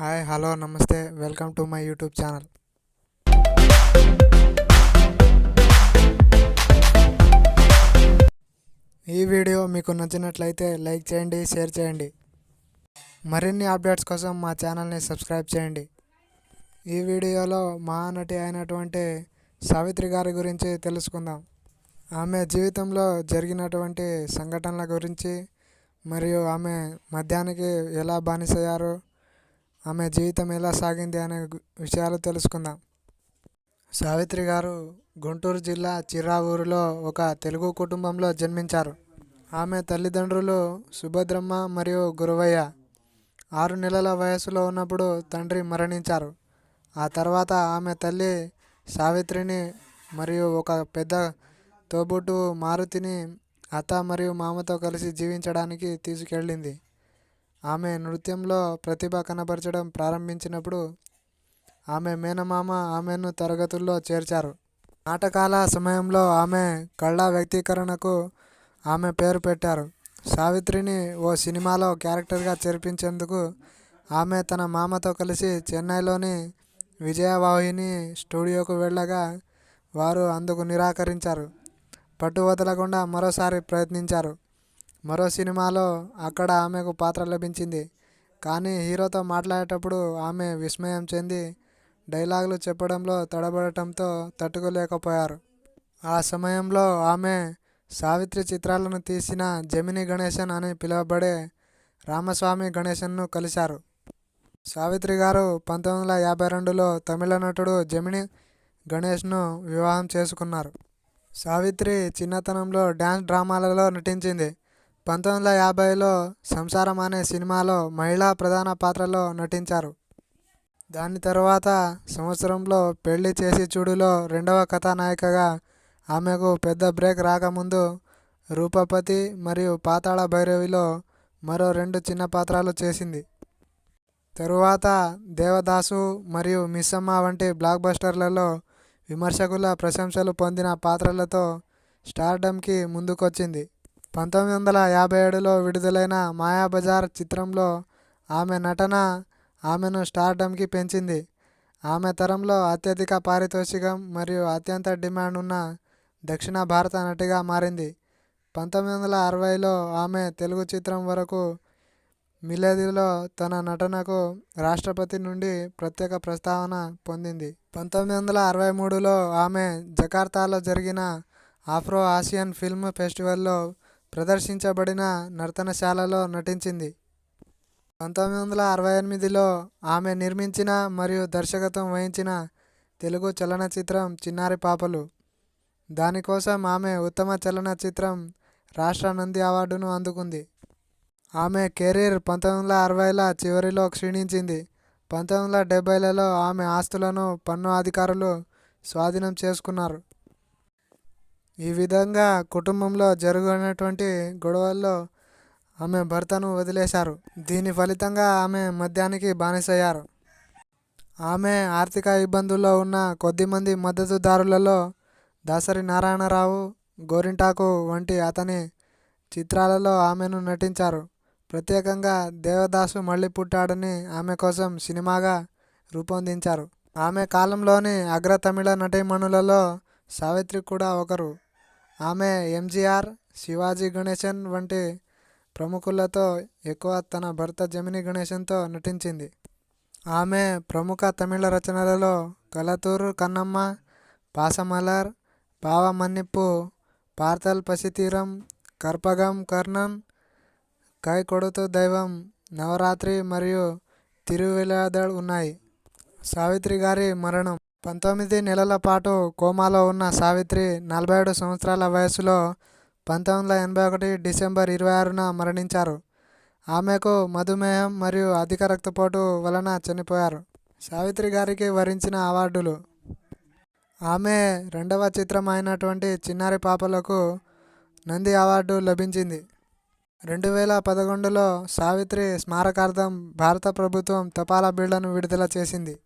Hi hello నమస్తే welcome to my YouTube channel. ఈ video మీకు నచ్చినట్లయితే లైక్ చేయండి, షేర్ చేయండి. మరిన్ని అప్డేట్స్ కోసం మా ఛానల్ని సబ్స్క్రైబ్ చేయండి. ఈ వీడియోలో మహానటి అయినటువంటి సావిత్రి గారి గురించి తెలుసుకుందాం. ఆమె జీవితంలో జరిగినటువంటి సంఘటనల గురించి మరియు ఆమె మద్యానికి ఎలా బానిసయ్యారు, ఆమె జీవితం ఎలా సాగింది అనే విషయాలు తెలుసుకుందాం. సావిత్రి గారు గుంటూరు జిల్లా చిర్రావూరులో ఒక తెలుగు కుటుంబంలో జన్మించారు. ఆమె తల్లిదండ్రులు సుభద్రమ్మ మరియు గురవయ్య. 6 నెలల వయసులో ఉన్నప్పుడు తండ్రి మరణించారు. ఆ తర్వాత ఆమె తల్లి సావిత్రిని మరియు ఒక పెద్ద తోబుట్టువు మారుతిని అత్త మరియు మామతో కలిసి జీవించడానికి తీసుకెళ్ళింది. ఆమె నృత్యంలో ప్రతిభ కనబరచడం ప్రారంభించినప్పుడు ఆమె మేనమామ ఆమెను తరగతుల్లో చేర్చారు. నాటకాల సమయంలో ఆమె కళా వ్యక్తీకరణకు ఆమె పేరు పెట్టారు. సావిత్రిని ఓ సినిమాలో క్యారెక్టర్గా చేర్పించేందుకు ఆమె తన మామతో కలిసి చెన్నైలోని విజయవాహిని స్టూడియోకు వెళ్ళగా వారు అందుకు నిరాకరించారు. పట్టు వదలకుండా మరోసారి ప్రయత్నించారు. మరో సినిమాలో అక్కడ ఆమెకు పాత్ర లభించింది. కానీ హీరోతో మాట్లాడేటప్పుడు ఆమె విస్మయం చెంది డైలాగులు చెప్పడంలో తడబడటంతో తట్టుకోలేకపోయారు. ఆ సమయంలో ఆమె సావిత్రి చిత్రాలను తీసిన జమినీ గణేశన్ అని పిలువబడే రామస్వామి గణేశన్ను కలిశారు. సావిత్రి గారు 1952లో తమిళ నటుడు జమినీ గణేష్ను వివాహం చేసుకున్నారు. సావిత్రి చిన్నతనంలో డ్యాన్స్ డ్రామాలలో నటించింది. 1950లో సంసారం అనే సినిమాలో మహిళా ప్రధాన పాత్రలో నటించారు. దాని తర్వాత సంవత్సరంలో పెళ్లి చేసి చూడులో రెండవ కథానాయికగా ఆమెకు పెద్ద బ్రేక్ రాకముందు రూపపతి మరియు పాతాళ భైరవిలో మరో 2 చిన్న పాత్రలు చేసింది. తరువాత దేవదాసు మరియు మిస్సమ్మ వంటి బ్లాక్ బస్టర్లలో విమర్శకుల ప్రశంసలు పొందిన పాత్రలతో స్టార్డమ్కి ముందుకొచ్చింది. 1957లో విడుదలైన మాయాబజార్ చిత్రంలో ఆమె నటన ఆమెను స్టార్డమ్కి పెంచింది. ఆమె తరంలో అత్యధిక పారితోషికం మరియు అత్యంత డిమాండ్ ఉన్న దక్షిణ భారత నటిగా మారింది. 1960లో ఆమె తెలుగు చిత్రం వరకు మిలేదిలో తన నటనకు రాష్ట్రపతి నుండి ప్రత్యేక ప్రస్తావన పొందింది. 1963లో ఆమె జకార్తాలో జరిగిన ఆఫ్రో ఆసియన్ ఫిల్మ్ ఫెస్టివల్లో ప్రదర్శించబడిన నర్తనశాలలో నటించింది. 1968లో ఆమె నిర్మించిన మరియు దర్శకత్వం వహించిన తెలుగు చలనచిత్రం చిన్నారి పాపలు. దానికోసం ఆమె ఉత్తమ చలనచిత్రం రాష్ట్ర నంది అవార్డును అందుకుంది. ఆమె కెరీర్ 1960ల చివరిలో క్షీణించింది. 1970లలో ఆమె ఆస్తులను పన్ను అధికారులు స్వాధీనం చేసుకున్నారు. ఈ విధంగా కుటుంబంలో జరుగుతున్నటువంటి గొడవల్లో ఆమె భర్తను వదిలేశారు. దీని ఫలితంగా ఆమె మద్యానికి బానిసయ్యారు. ఆమె ఆర్థిక ఇబ్బందుల్లో ఉన్న కొద్దిమంది మద్దతుదారులలో దాసరి నారాయణరావు, గోరింటాకు వంటి అతని చిత్రాలలో ఆమెను నటించారు. ప్రత్యేకంగా దేవదాసు మళ్ళీ పుట్టాడని ఆమె కోసం సినిమాగా రూపొందించారు. ఆమె కాలంలోని అగ్ర తమిళ నటీమణులలో సావిత్రి కూడా ఒకరు. ఆమె ఎంజీఆర్, శివాజీ గణేశన్ వంటి ప్రముఖులతో ఎక్కువ తన భర్త జమినీ గణేశన్తో నటించింది. ఆమె ప్రముఖ తమిళ రచనలలో కలతూరు కన్నమ్మ, పాసమలర్, పావ మన్నిప్పు, పార్థల్ పసితీరం, కర్పగం కర్ణన్, కై కొడుతు దైవం, నవరాత్రి మరియు తిరువిళాదళ్ ఉన్నాయి. సావిత్రి గారి మరణం 19 నెలల పాటు కోమాలో ఉన్న సావిత్రి 47 సంవత్సరాల వయసులో 1981 డిసెంబర్ 26న మరణించారు. ఆమెకు మధుమేహం మరియు అధిక రక్తపోటు వలన చనిపోయారు. సావిత్రి గారికి వరించిన అవార్డులు. ఆమె రెండవ చిత్రం అయినటువంటి చిన్నారి పాపలకు నంది అవార్డు లభించింది. 2011లో సావిత్రి స్మారకార్థం భారత ప్రభుత్వం తపాలా బిళ్లను విడుదల చేసింది.